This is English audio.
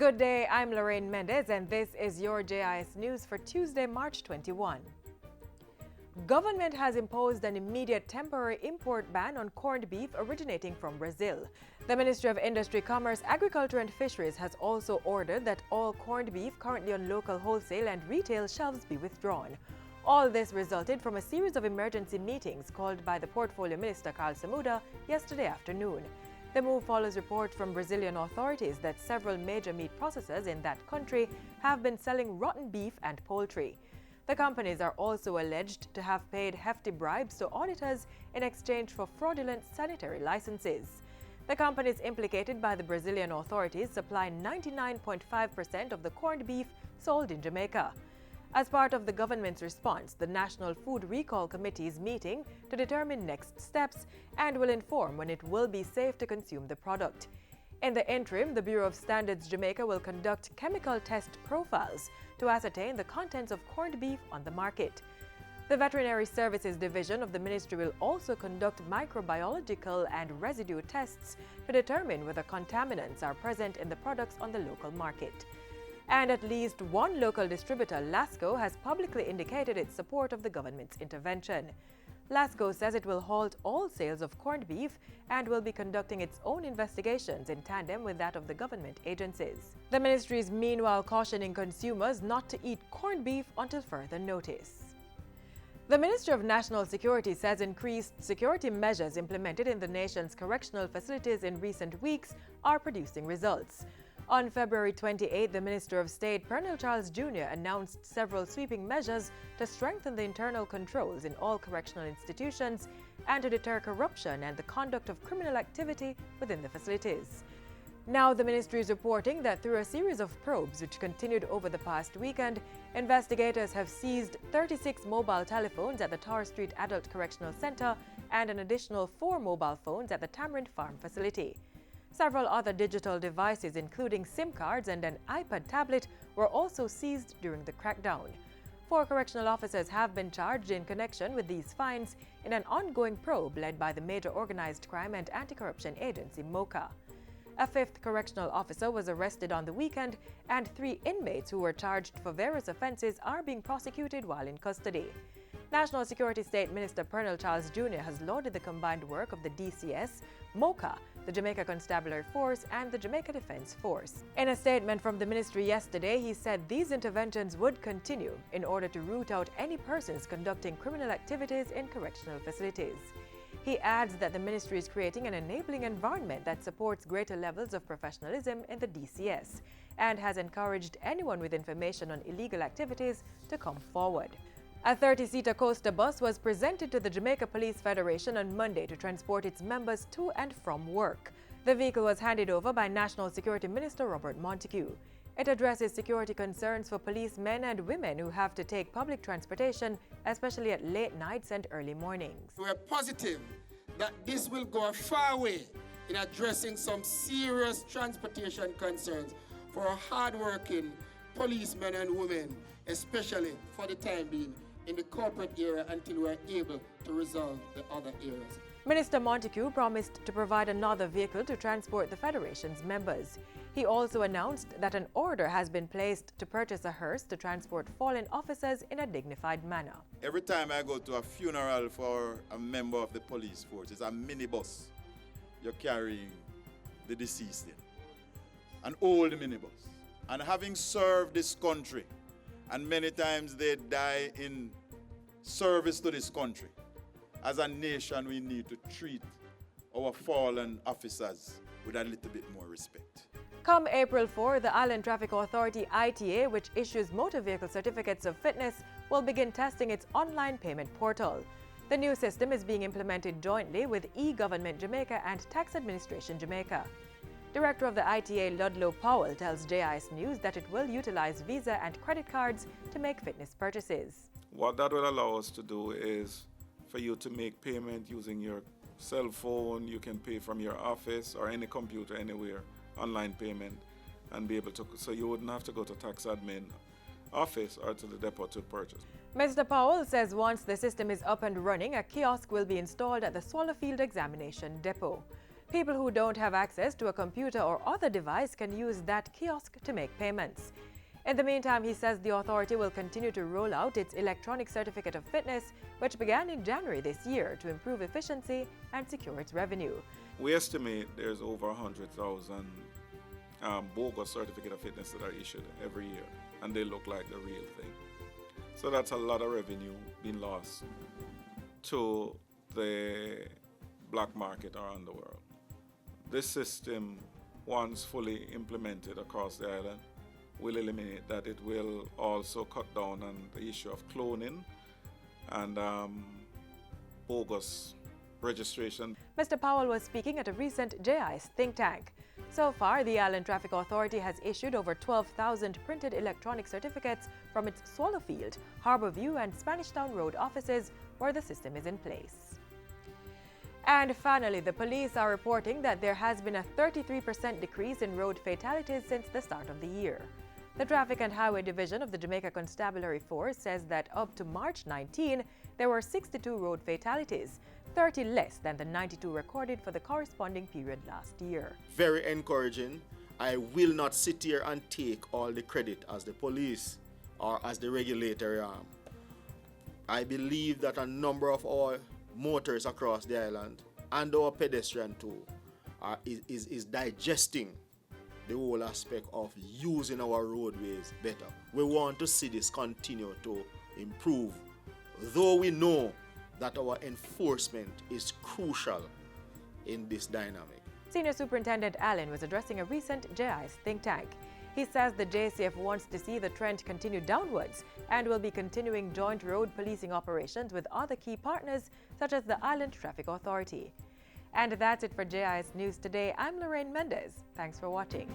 Good day, I'm Lorraine Mendez and this is your JIS News for Tuesday, March 21. Government has imposed an immediate temporary import ban on corned beef originating from Brazil. The Ministry of Industry, Commerce, Agriculture and Fisheries has also ordered that all corned beef currently on local wholesale and retail shelves be withdrawn. All this resulted from a series of emergency meetings called by the Portfolio Minister Carl Samuda yesterday afternoon. The move follows reports from Brazilian authorities that several major meat processors in that country have been selling rotten beef and poultry. The companies are also alleged to have paid hefty bribes to auditors in exchange for fraudulent sanitary licenses. The companies implicated by the Brazilian authorities supply 99.5% of the corned beef sold in Jamaica. As part of the government's response, the National Food Recall Committee is meeting to determine next steps and will inform when it will be safe to consume the product. In the interim, the Bureau of Standards Jamaica will conduct chemical test profiles to ascertain the contents of corned beef on the market. The Veterinary Services Division of the Ministry will also conduct microbiological and residue tests to determine whether contaminants are present in the products on the local market. And at least one local distributor, Lasco, has publicly indicated its support of the government's intervention. Lasco says it will halt all sales of corned beef and will be conducting its own investigations in tandem with that of the government agencies. The ministry is meanwhile cautioning consumers not to eat corned beef until further notice. The Ministry of National Security says increased security measures implemented in the nation's correctional facilities in recent weeks are producing results. On February 28, the Minister of State, Colonel Charles Jr., announced several sweeping measures to strengthen the internal controls in all correctional institutions and to deter corruption and the conduct of criminal activity within the facilities. Now, the ministry is reporting that through a series of probes which continued over the past weekend, investigators have seized 36 mobile telephones at the Tower Street Adult Correctional Center and an additional 4 mobile phones at the Tamarind Farm facility. Several other digital devices, including SIM cards and an iPad tablet, were also seized during the crackdown. 4 correctional officers have been charged in connection with these finds in an ongoing probe led by the Major Organized Crime and Anti-Corruption Agency, MOCA. A 5th correctional officer was arrested on the weekend, and 3 inmates who were charged for various offenses are being prosecuted while in custody. National Security State Minister Colonel Charles Jr. has lauded the combined work of the DCS, MOCA, the Jamaica Constabulary Force, and the Jamaica Defense Force. In a statement from the ministry yesterday, he said these interventions would continue in order to root out any persons conducting criminal activities in correctional facilities. He adds that the ministry is creating an enabling environment that supports greater levels of professionalism in the DCS and has encouraged anyone with information on illegal activities to come forward. A 30-seater coaster bus was presented to the Jamaica Police Federation on Monday to transport its members to and from work. The vehicle was handed over by National Security Minister Robert Montego. It addresses security concerns for policemen and women who have to take public transportation, especially at late nights and early mornings. We are positive that this will go a far way in addressing some serious transportation concerns for our hard-working policemen and women, especially for the time being in the corporate area until we are able to resolve the other areas. Minister Montego promised to provide another vehicle to transport the Federation's members. He also announced that an order has been placed to purchase a hearse to transport fallen officers in a dignified manner. Every time I go to a funeral for a member of the police force, it's a minibus you're carrying the deceased in. An old minibus. And having served this country, and many times they die in service to this country, as a nation we need to treat our fallen officers with a little bit more respect. Come April 4, the Island Traffic Authority ITA, which issues motor vehicle certificates of fitness, will begin testing its online payment portal. The new system is being implemented jointly with e-Government Jamaica and Tax Administration Jamaica. Director of the ITA, Ludlow Powell, tells JIS News that it will utilize Visa and credit cards to make fitness purchases. What that will allow us to do is for you to make payment using your cell phone. You can pay from your office or any computer anywhere, online payment, and be able to, so you wouldn't have to go to tax admin office or to the depot to purchase. Mr. Powell says once the system is up and running, a kiosk will be installed at the Swallowfield Examination Depot. People who don't have access to a computer or other device can use that kiosk to make payments. In the meantime, he says the authority will continue to roll out its electronic certificate of fitness, which began in January this year, to improve efficiency and secure its revenue. We estimate there's over 100,000 bogus certificate of fitness that are issued every year, and they look like the real thing. So that's a lot of revenue being lost to the black market around the world. This system, once fully implemented across the island, will eliminate that. It will also cut down on the issue of cloning and bogus registration. Mr. Powell was speaking at a recent JIS think tank. So far, the Island Traffic Authority has issued over 12,000 printed electronic certificates from its Swallowfield, Harborview and Spanish Town Road offices where the system is in place. And finally, the police are reporting that there has been a 33% decrease in road fatalities since the start of the year. The Traffic and Highway Division of the Jamaica Constabulary Force says that up to March 19, there were 62 road fatalities, 30 less than the 92 recorded for the corresponding period last year. Very encouraging. I will not sit here and take all the credit as the police or as the regulatory arm. I believe that a number of our motorists across the island and our pedestrian too is digesting the whole aspect of using our roadways better. We want to see this continue to improve, though we know that our enforcement is crucial in this dynamic. Senior Superintendent Allen was addressing a recent JIS think tank. He says the JCF wants to see the trend continue downwards and will be continuing joint road policing operations with other key partners such as the Island Traffic Authority. And that's it for JIS News today. I'm Lorraine Mendez. Thanks for watching.